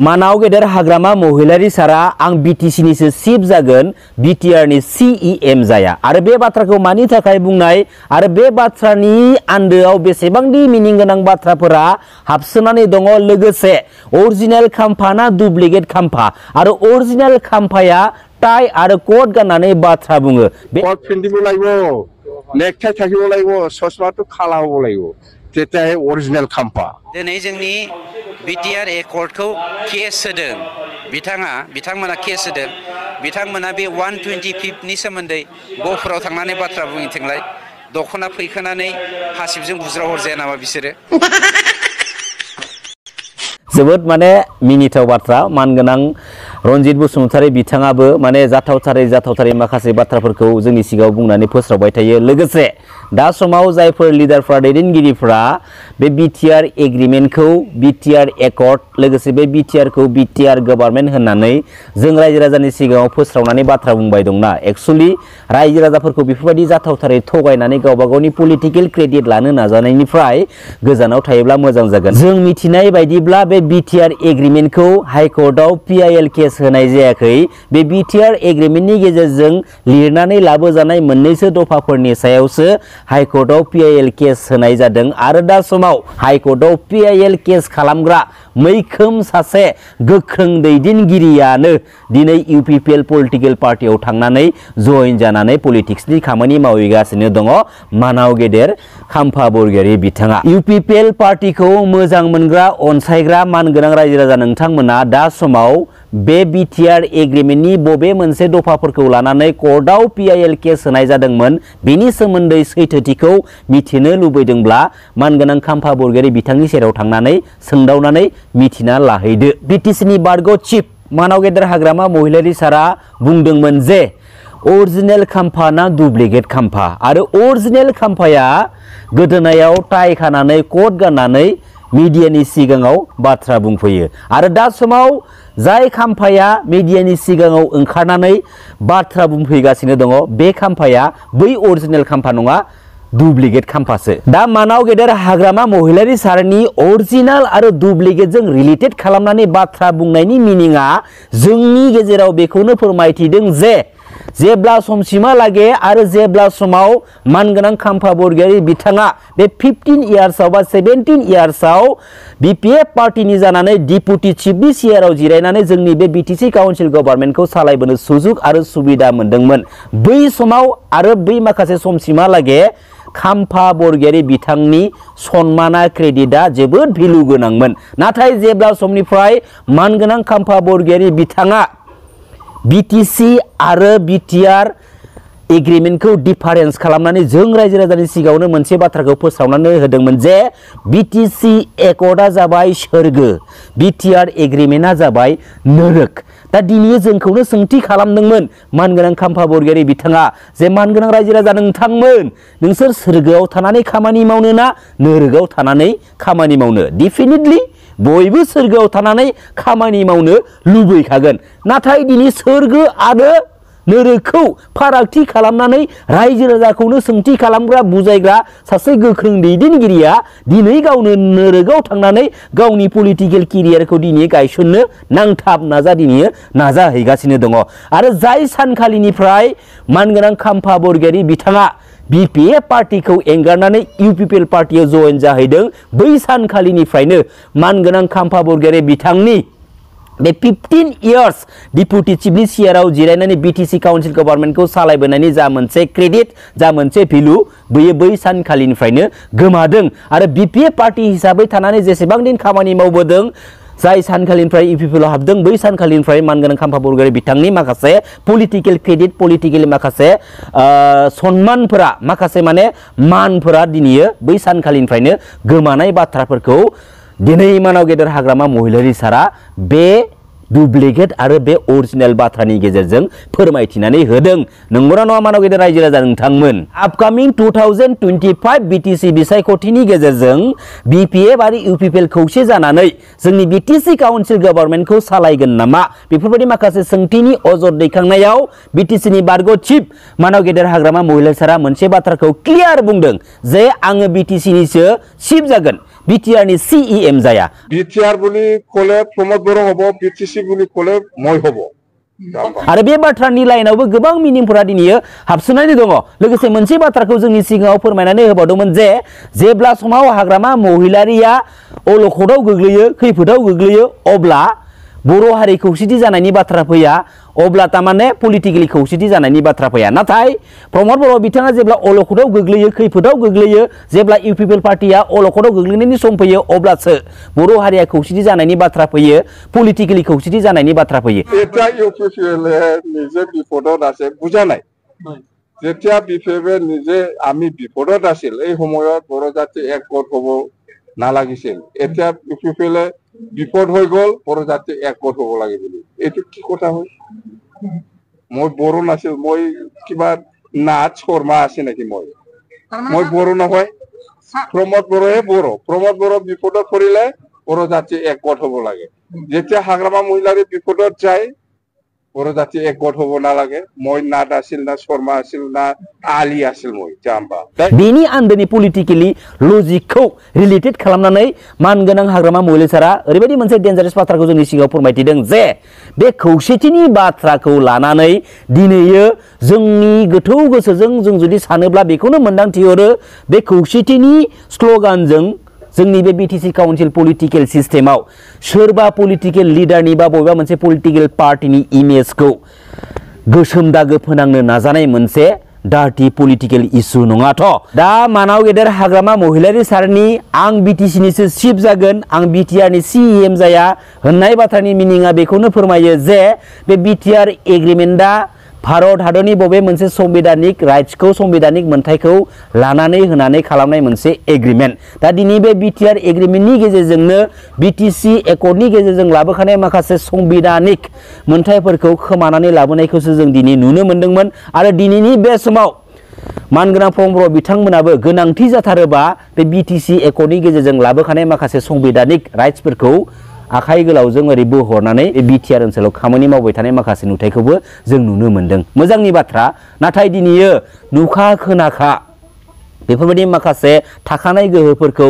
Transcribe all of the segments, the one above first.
मानाव गेदेर हाग्रामा महिलारि सारा आं बीटीसी निसो चिफ जागोन बीटीआर नि CEM जाया आरो बे बाथ्राखौ मानि थाखाय बुंनाय आरो बे बाथ्रानि आन्दोआव बेसेबांदि मिनिं गोनां बाथ्राफोरा हाबसोनानै दङ लोगोसे अरिजिनेल खाम्फा ना डुप्लिकेट खाम्फा आरो अरिजिनेल खाम्फाया टाइ आरो कोट गाननानै बाथ्रा बुङो कोट पिन्दिबो लायगौ नेकटाइ थाकिबो लायगौ ससमाथ' खालाबो लायगौ तेताय अरिजिनेल खाम्फा दिनै जोंनि बीटीआर एकर्डखौ केस होदों बिथांमोना केस होदों बिथांमोना बे 125 नि सोमोन्दै गफुराव थांनानै बाथ्रा बुंथिंलाय दखना फैखोनानै हासिबजों बुज्राव हरजाया नामा बिसोरो जोबोद माने मिनिथाव बाथ्रा मानगोनां रनजित बसुमतारी बिथाङाबो माने जाथावथारै माखासे बाथ्राफोरखौ जोंनि सिगाङाव बुंनानै फोस्रावबाय थायो लोगोसे दा समाव जायफोर लिडारफ्रा दैदेनगिरिफ्रा बे बीटीआर एग्रीमेन्टखौ बीटीआर एकर्ड लोगोसे बे बीटीआरखौ बीटीआर गभर्नमेन्ट होननानै जों रायजो राजानि सिगाङाव फोस्रावनानै बाथ्रा बुंबाय दंना एक्चुअली रायजो राजाफोरखौ बेफोरबायदि जाथावथारै थगायनानै गावबा गावनि पलिटिकल क्रेडिट लानो नाजानायनिफ्राय गोजानाव थायोब्ला मोजां जागोन जों मिथिनाय बायदिब्ला बे बीटीआर एग्रीमेन्टखौ हाइकर्टआव PIL केस होनाय जायाखै बे बीटीआर एग्रीमेन्टनि गेजेरजों लिरनानै लाबोजानाय मोननैसो दफाफोरनि सायावसो हाइकर्टआव PIL केस होनाय जादों आरो दा समाव हाइकर्टआव PIL केस खालामग्रा मैखोम सासे गोख्रों दैदेनगिरियानो दिनै UPPL पलिटिकल पार्टियाव थांनानै जइन जानानै पलिटिक्सनि खामानि मावगासिनो दङ मानाव गेदेर खाम्फा बरगयारी बिथाङा UPPL पार्टिखौ मोजां मोनग्रा अनसायग्रा मानगोनां रायजो राजा नोंथांमोना दा समाव बे बीटीआर एग्रीमेन्टनि बबे मोनसे दफाफोरखौ लानानै कर्टआव PIL केस होनाय जादोंमोन बेनि सोमोन्दै सैथोथिखौ मिथिनो लुबैदोंब्ला मानगोनां खाम्फा बरगयारी बिथांनि सेराव थांनानै सोंदावनानै मिथिना लाहैदो बीटीसीनि बारग' चिफ मानाव गेदेर हाग्रामा महिलारि सारा बुंदोंमोन जे अरिजिनेल खाम्फा ना डुप्लिकेट खाम्फा आरो अरिजिनेल खाम्फाया गोदोनायाव टाइ खानानै कोट गाननानै मीडियानि सिगाङाव बाथ्रा बुंफैयो आरो दा समाव जाय खाम्फाया मीडियानि सिगाङाव ओंखारनानै बाथ्रा बुंफैगासिनो दङ बे खाम्फाया बै अरिजिनेल खाम्फा नङा डुप्लिकेट खाम्फासो दा मानाव गेदेर हाग्रामा महिलारि सारनि अरिजिनेल आरो डुप्लिकेटजों रिलेटेड खालामनानै बाथ्रा बुंनायनि मिनिङा जोंनि गेजेराव बेखौनो फोरमायथिदों जे जेब्ला समसिमहालागै आरो जेब्ला समाव मानगोनां खाम्फा बरगयारी बिथाङा बे 15 इयार्सआव बा 17 इयार्सआव BPF पार्टिनि जानानै डिपुटि चिफनि चेयाराव जिरायनानै जोंनि बे बीटीसी काउन्सिल गभर्नमेन्टखौ सालायबोनो सुजुग आरो सुबिदा मोनदोंमोन बै समाव आरो बै माखासे समसिमहालागै खाम्फा बरगयारी बिथांनि सन्माना क्रेडिटआ जोबोद भेलु गोनांमोन नाथाय जेब्ला समनिफ्राय मानगोनां खाम्फा बरगयारी बिथाङा बीटीसी आरो बीटीआर एग्रीमेन्टखौ डिफारेन्स खालामनानै जों रायजो राजानि सिगाङावनो मोनसे बाथ्राखौ फोसावनानै होदोंमोन जे बीटीसी एकर्डआ जाबाय सोरगो बीटीआर एग्रीमेन्टआ जाबाय नरक दा दिनै जोंखौनो सोंथि खालामदोंमोन मानगोनां खाम्फा बरगयारी बिथाङा जे मानगोनां रायजो राजा नोंथांमोन नोंसोर सोरगोआव थानानै खामानि मावनो ना नरकआव थानानै खामानि मावनो डेफिनेटलि बयबो सोरगोआव थानानै खामानि मावनो लुबैखागोन नाथाय दिनै सोरगो आरो नरकखौ फारागथि खालामनानै रायजो राजाखौनो सोंथि खालामग्रा बुजायग्रा सासे गोख्रों दैदेनगिरिया दिनै गावनो नरकआव थांनानै गावनि पलिटिकल केरियारखौ दिनै गायसननो नांथाब नाजाहैगासिनो दङ आरो जाय सानखालिनिफ्राय मानगोनां खाम्फा बरगयारी बिथाङा BPF पार्टिखौ एंगारनानै UPPL पार्टियाव जइन जाहैदों बै सानखालिनिफ्रायनो मानगोनां खाम्फा बरगयारी बिथांनि बे 15 इयार्स डिपुटि चिफनि चेयाराव जिरायनानै बीटीसी काउन्सिल गभर्नमेन्टखौ सालायबोनायनि जा मोनसे क्रेडिट जा मोनसे भेलु बेयो बै सानखालिनिफ्रायनो गोमादों आरो BPF पार्टी हिसाबै थानानै जेसेबां दिन खामानि मावबोदों जाय सानखालिनिफ्राय UPPL आव हाबदों बै सानखालिनिफ्राय मानगोनां खाम्फा बरगयारी बिथांनि माखासे पलिटिकल क्रेडिट पलिटिकल माखासे सन्मानफोरा माखासे माने मानफोरा दिनै बै सानखालिनिफ्रायनो गोमानाय बाथ्राफोरखौ दिनै मानाव गेदेर हाग्रामा महिलारि सारा बे डुप्लिकेट आरो बे अरिजिनेल बाथ्रानि गेजेरजों फोरमायथिनानै होदों नंगौना नङा मानाव गेदेर रायजो राजा नोंथांमोन आपकामिं 2025 बीटीसी बिसायख'थिनि गेजेरजों BPF आरो UPPL खौसे जानानै जोंनि बीटीसी काउन्सिल गभर्नमेन्टखौ सालायगोन नामा बेफोरबायदि माखासे सोंथिनि अजद दैखांनायाव बीटीसीनि बारग' चिफ मानाव गेदेर हाग्रामा महिलारि सारा मोनसे बाथ्राखौ क्लियार बुंदों जे आङो बीटीसीनिसो चिफ जागोन बिटिआर नि CEM जाया बिटिआर বুলি ক'লে प्रमोद बर' হব BTC বুলি ক'লে মই হব आरो बे बाथ्रानि लाइनावबो गोबां मिनिंफोरा दिनै हाबसोनानै दङ लोगोसे मोनसे बाथ्राखौ जोंनि सिगाङाव फोरमायनानै होबावदोंमोन जे जेब्ला समाव हाग्रामा महिलारिया अलखदाव गोग्लैयो खैफोदाव गोग्लैयो अब्ला बर' हारि खौसेथि जानायनि बाथ्रा फैया अब्ला तामाने पलिटिकेलि खौसेथि जानायनि बाथ्रा फैया नाथाय प्रमोद बर' बिथाङा जेब्ला अलखदाव गोग्लैयो खैफोदाव गोग्लैयो जेब्ला इउपिपिएल पार्टिया अलखदाव गोग्लैनायनि सम फैयो अब्लासो बर' हारिया खौसेथि जानायनि बाथ्रा फैयो पलिटिकेलि खौसेथि जानायनि बाथ्रा फैयो এটা ইউপিপিএল নিজে বিপদত আছে বুজা নাই যেতিয়া বিপিএল নিজে আমি বিপদত আছিল এই সময়ত বড় জাতি একগোট হ'ব নালাগিছিল এতিয়া ইউপিপিএল বিপদ হৈ গ'ল বড় জাতি একগোট হ'ব লাগে বুলি এইটো কি কথা হয় মই বড় নাছিল মই কিবা নাচ শৰ্মা আছে নেকি মই বড় নহয় প্ৰমোদ বড়য়ে বড় প্ৰমোদ বড় বিপদত পৰিলে বড় জাতি একগোট হ'ব লাগে যেতিয়া হাগ্ৰামা মহিলাৰে বিপদত যায় বড় জাতি একগোট হ'ব নালাগে মই নাট আছিল না শৰ্মা আছিল না আলি আছিল মই জাম্বা बेनि आन्दोनि पलिटिकेलि लजिकखौ रिलेटेड खालामनानै मानगोनां हाग्रामा महिलारिया ओरैबायदि मोनसे डेन्जारास बाथ्राखौ जोंनि सिगाङाव फोरमायथिदों जे बे खौसेथिनि बाथ्राखौ लानानै दिनैयो जोंनि गोथौ गोसोजों जों जुदि सानोब्ला बेखौनो मोनदांथिहरो बे खौसेथिनि स्ल'गानजों जोंनि बे बिटिसि काउन्सिल पलिटिकेल सिस्टेमाव सोरबा पलिटिकेल लिडारनि बा बबेबा मोनसे पलिटिकेल पार्टिनि इमेजखौ गोसोम दागो फोनांनो नाजानाय मोनसे डार्टी पलिटिकल इश्यू नङाथ' दा मानाव गेदेर हाग्रामा महिलारि सारनि आं बिटिसिनिसो चिफ जागोन आं बिटिआरनि CEM जाया होननाय बाथ्रानि मिनिङा बेखौनो फोरमायो जे बे बिटिआर एग्रिमेन्टआ भारत हादरनि बबे मोनसे संविधानिक राइट्सखौ संविधानिक मोनथायखौ लानानै होनानै खालामनाय मोनसे एग्रिमेन्ट दा दिनै बे बिटिआर एग्रिमेन्टनि गेजेरजोंनो बिटिसि एकर्डनि गेजेरजों लाबोखानाय माखासे संविधानिक मोनथायफोरखौ खोमानानै लाबोनायखौसो जों दिनै नुनो मोनदोंमोन आरो दिनैनि बे समाव मानगोनां प्रमोद बर' बिथांमोनाबो गोनांथि जाथारोबा बे बिटिसि एकर्डनि गेजेरजों लाबोखानाय माखासे संविधानिक राइट्सफोरखौ आखाइ गोलावजों ओरै बोहरनानै बिटिआर ओनसोलाव खामानि मावबाय थानाय माखासे नुथायखौबो जों नुनो मोनदों मोजांनि बाथ्रा नाथाय दिनैयो नुखा खोनाखा बेफोरबायदि माखासे थाखानाय गोहोफोरखौ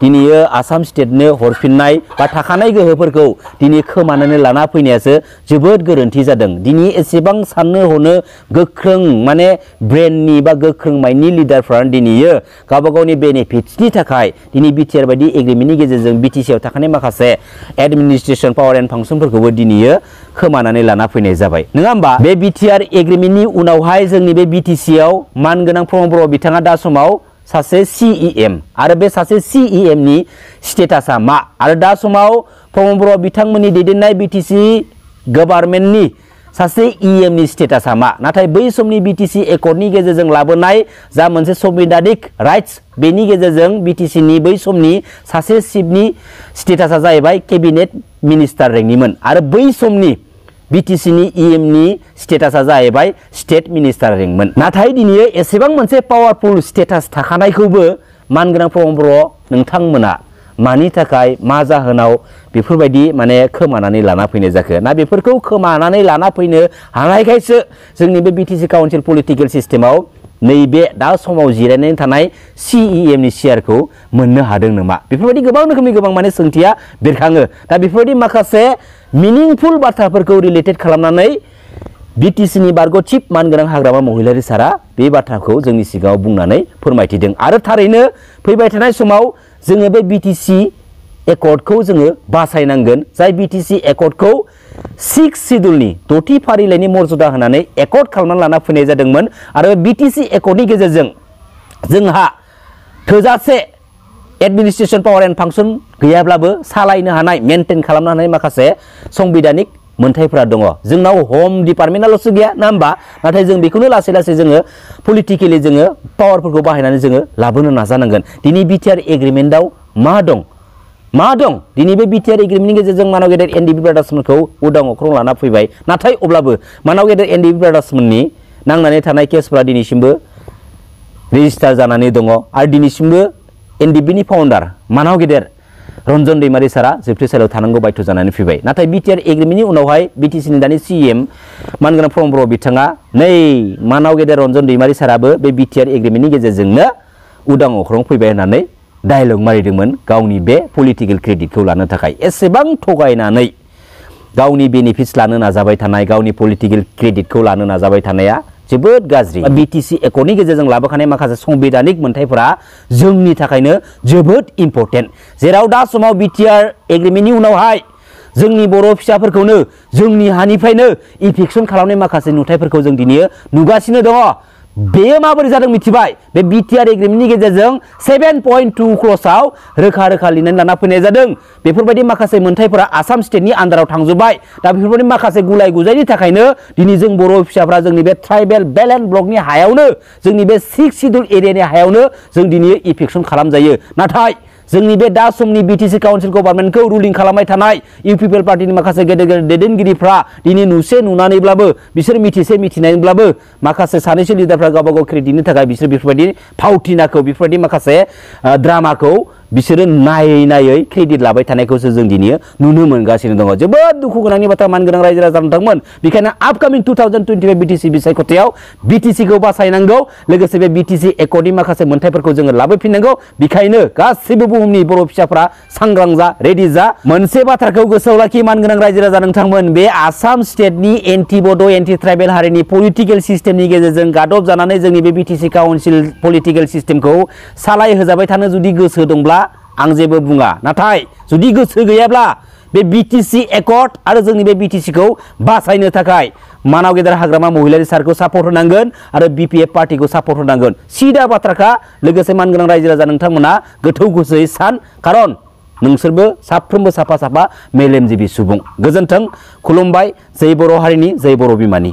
दिनैयो आसाम स्टेटनो हरफिननाय बा थाखानाय गोहोफोरखौ दिनै खोमानानै लाना फैनायासो जोबोद गोरोन्थि जादों दिनै एसेबां साननो हनो गोख्रों माने ब्रेननि बा गोख्रों माइन्डनि लिडारफ्रानो दिनैयो गावबा गावनि बेनिफिट्सनि थाखाय दिनै बिटिआर बायदि एग्रिमेन्टनि गेजेरजों बिटिसिआव थाखानाय माखासे एडमिनिस्ट्रेसन पावार एन्ड फांसनफोरखौबो दिनैयो खोमानानै लाना फैनाय जाबाय नङा होमबा बे बिटिआर एग्रिमेन्टनि उनावहाय जोंनि बे बिटिसिआव मानगोनां प्रमोद बर' बिथाङा दा समाव सासे CEM आरो बे सासे CEM नि स्टेटासा मा आरो दा समाव प्रमोद बर' बिथांमोननि दैदेननाय बिटिसि गभर्नमेन्टनि सासे EM नि स्टेटासा मा नाथाय बै समनि बिटिसि एकर्डनि गेजेरजों लाबोनाय जा मोनसे संविधानिक राइट्स बेनि गेजेरजों बिटिसिनि बै समनि सासे चिफनि स्टेटासा जाहैबाय केबिनेट मिनिस्टार रेंकनिमोन आरो बै समनि बिटिसिनि EM नि स्टेटासा जाहैबाय स्टेट मिनिस्टार रेंकमोन नाथाय दिनै एसेबां मोनसे पावारफुल स्टेटास थाखानायखौबो मानगोनां प्रमोद बर' नोंथांमोना मानि थाखाय मा जाहोनाव बेफोरबायदि माने खोमानानै लाना फैनाय जाखो ना बेफोरखौ खोमानानै लाना फैनो हानायखायसो जोंनि बे बिटिसि काउन्सिल पलिटिकेल सिस्टेमाव नैबे दा समाव जिरायनानै थानाय CEM नि चेयारखौ मोननो हादों नामा बेफोरबायदि गोबां रोखोमनि गोबां माने सोंथिया बेरखाङो दा बेफोरबायदि माखासे मिनिंफुल बाथ्राफोरखौ रिलेटेड खालामनानै बिटिसिनि बारग' चिफ मानगोनां हाग्रामा महिलारि सारा बे बाथ्राखौ जोंनि सिगाङाव बुंनानै फोरमायथिदों आरो थारैनो फैबाय थानाय समाव जोङो बे बिटिसि एकर्डखौ जोङो बासायनांगोन जाय बिटिसि एकर्डखौ 6 सिडुलनि 6थि फारिलाइनि मर्यादा होनानै एकर्ड खालामनानै लाना फैनाय जादोंमोन आरो बिटिसि एकर्डनि गेजेरजों जोंहा थोजासे एडमिनिस्ट्रेसन पावार एन्ड फांसन गैयाब्लाबो सालायनो हानाय मेनटेन खालामनो हानाय माखासे संविधानिक मोनथायफोरा दङ जोंनाव होम डिपार्टमेन्टआल'सो गैया ना होमबा नाथाय जों बेखौनो लासै लासै जोङो पलिटिकेलि जोङो पावारफोरखौ बाहायनानै जोङो लाबोनो नाजानांगोन दिनै बिटिआर एग्रिमेन्टआव मा दं दिनै बे बिटिआर एग्रिमेन्टनि गेजेरजों मानाव गेदेर एनडिपि ब्रादार्समोनखौ उदां अख्रां लाना फैबाय नाथाय अब्लाबो मानाव गेदेर एनडिपि ब्रादार्समोननि नांनानै थानाय केसफोरा दिनैसिमबो रेजिस्टार जानानै दङ आरो दिनैसिमबो एनडिपिनि फाउन्डार मानाव गेदेर रन्जन दैमारि सारा जोबथेसालियाव थानांगौ बायथ' जानानै फैबाय नाथाय बिटिआर एग्रिमेन्टनि उनावहाय बिटिसिनि दानि CEM मानगोनां प्रमोद बर' बिथाङा नै मानाव गेदेर रन्जन दैमारि साराबो बे बिटिआर एग्रिमेन्टनि गेजेरजोंनो उदां अख्रां फैबाय होननानै डायलग मारिदोंमोन गावनि बे पलिटिकल क्रेडिटखौ लानो थाखाय एसेबां थगायनानै गावनि बेनिफिट्स लानो नाजाबाय थानाय गावनि पलिटिकल क्रेडिटखौ लानो नाजाबाय थानाया जोबोद गाज्रि बिटिसि एकर्डनि गेजेरजों लाबोखानाय माखासे संबिधानिक मोनथायफोरा जोंनि थाखायनो जोबोद इम्पर्टेन्ट जेराव दा समाव बिटिआर एग्रिमेन्टनि उनावहाय जोंनि बर' फिसाफोरखौनो जोंनि हानिफ्रायनो इभिक्सन खालामनाय माखासे नुथायफोरखौ जों दिनै नुगासिनो दङ बेयो माबोरै जादों मिथिबाय बे बिटिआर एग्रिमेन्टनि गेजेरजों 7.2 क्ल'जआव रोखा रोखा लिरनानै लाना फैनाय जादों बेफोरबायदि माखासे मोनथायफोरा आसाम स्टेटनि आन्दाराव थांजोबबाय दा बेफोरबायदि माखासे गुलाय गुजायनि थाखायनो दिनै जों बर' फिसाफ्रा जोंनि बे ट्राइबेल बेल्ट एन्ड ब्लकनि हायावनो जोंनि बे 6 शिड्युल एरियानि हायावनो जों दिनै इभिक्सन खालामजायो नाथाय जोंनि बे दा समनि बिटिसि काउन्सिल गभर्नमेन्टखौ रुलिं खालामबाय थानाय इउपिपिएल पार्टिनि माखासे गेदेर गेदेर दैदेनगिरिफ्रा दिनै नुसे नुनानैब्लाबो बिसोर मिथिसे मिथिनानैब्लाबो माखासे सानैसो लिडारफ्रा गावबा गाव क्रेडिटनि थाखाय बिसोर बेफोरबायदि फावथिनाखौ बेफोरबायदि माखासे ड्रामाखौ बिसोरो नायै नायै क्रेडिट लाबाय थानायखौसो जों दिनै नुनो मोनगासिनो दङ जोबोद दुखु गोनांनि बाथ्रा मानगोनां रायजो राजा नोंथांमोन बेखायनो आपकामिं 2025 बिटिसि बिसायख'थियाव बिटिसिखौ बासायनांगौ लोगोसे बे बिटिसि एकर्डनि माखासे मोनथायफोरखौ जोङो लाबोफिननांगौ बेखायनो गासैबो बुहुमनि बर' फिसाफ्रा सांग्रां जा रेडि जा मोनसे बाथ्राखौ गोसोआव लाखि मानगोनां रायजो राजा नोंथांमोन बे आसाम स्टेटनि एन्टि बड' एन्टि ट्राइबेल हारिनि पलिटिकेल सिस्टेमनि गेजेरजों गादब जानानै जोंनि बे बिटिसि काउन्सिल पलिटिकेल सिस्टेमखौ सालाय होजाबाय थानो जुदि गोसो दंब्ला आं जेबो बुङा नाथाय जुदि गोसो गैयाब्ला बे बिटिसि एकर्ड आरो जोंनि बे बिटिसिखौ बासायनो थाखाय मानाव गेदेर हाग्रामा महिलारि सारखौ सापर्ट होनांगोन आरो बिपिएफ पार्टिखौ सापर्ट होनांगोन सिदा बाथ्राखा लोगोसे मानगोनां रायजो राजा नोंथांमोना गोथौ गोसोयै सान खारन नोंसोरबो साफ्रोमबो साफा साफा मेलेमजिबि सुबुं गोजोन्थों खुलुमबाय जै बर' हारिनि जै बर' बिमानि